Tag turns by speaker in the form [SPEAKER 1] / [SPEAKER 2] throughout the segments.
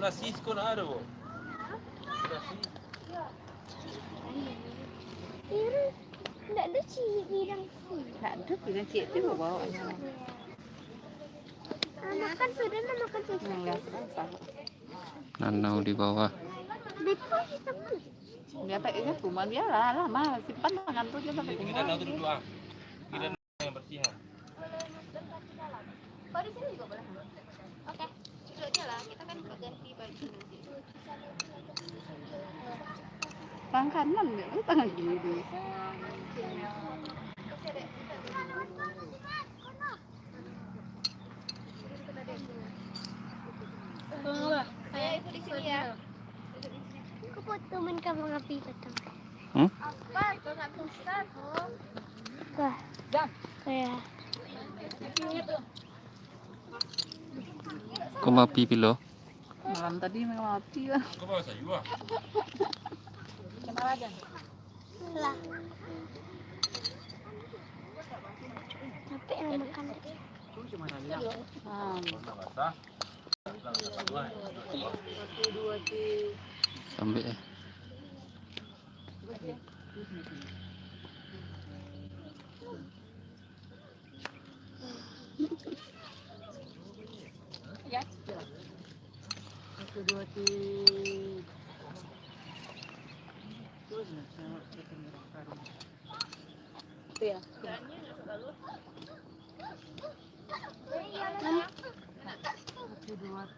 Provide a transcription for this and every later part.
[SPEAKER 1] nasi kau nak ada bu? Nasi.
[SPEAKER 2] Tidak ada cik bidang sih.
[SPEAKER 3] Tak ada dengan cik tu bawa.
[SPEAKER 2] Makan sudah nak makan susu.
[SPEAKER 3] Enggak salah.
[SPEAKER 4] Nanau di bawah.
[SPEAKER 2] Betul kita pun.
[SPEAKER 3] Dia pakai ke rumah dia lah lama simpan tangan tu dia sampai
[SPEAKER 1] Kita nak tu dua. Kita yang bersih.
[SPEAKER 2] Kau di sini juga boleh. Oke, duduknya lah. Kita kan ganti baju nanti.
[SPEAKER 3] tangan kanan dia tangan kiri dia.
[SPEAKER 2] Saya itu di sini ya. Kau buat teman kamu ngapi betul. Apa? Kau nggak bisa tuh. Wah, kayak.
[SPEAKER 4] Kau mapi pilo?
[SPEAKER 3] Malam tadi memang mati lah.
[SPEAKER 1] Kau bawa sayur ah?
[SPEAKER 3] Kenapa aja?
[SPEAKER 2] Lah. Capek lah makan.
[SPEAKER 1] Basah.
[SPEAKER 4] Sampai ya.
[SPEAKER 3] Ya. 1, 2, 3. Itu ya. 1, 2, 3.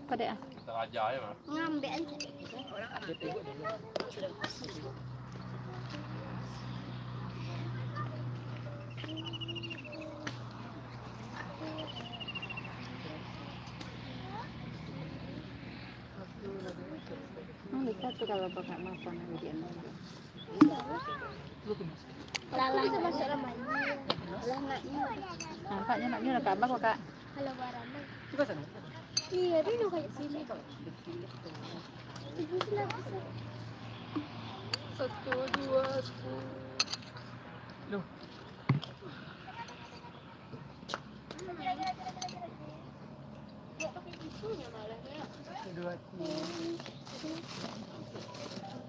[SPEAKER 3] Kau dek ah.
[SPEAKER 1] Kita ajar ya mah.
[SPEAKER 2] Ngambil aja.
[SPEAKER 3] Kita tuh kalau pakai makan di anak.
[SPEAKER 2] Lalang sama seramai.
[SPEAKER 3] Nampaknya naknya udah kabar kok kak.
[SPEAKER 2] Halo barama.
[SPEAKER 3] Juga sana.
[SPEAKER 2] Iya, dulu kayak sini kok. Ibu kenapa sih?
[SPEAKER 3] 1, 2, 10. Loh. Dua,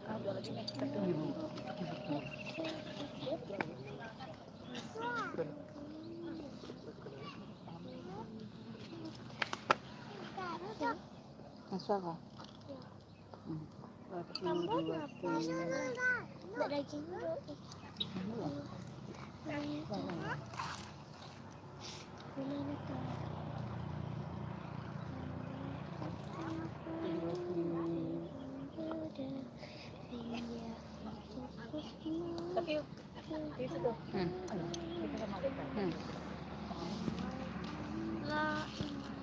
[SPEAKER 3] ada lagi nih. Masuk kah?
[SPEAKER 2] Tidak daging dulu.
[SPEAKER 3] Tapi di situ.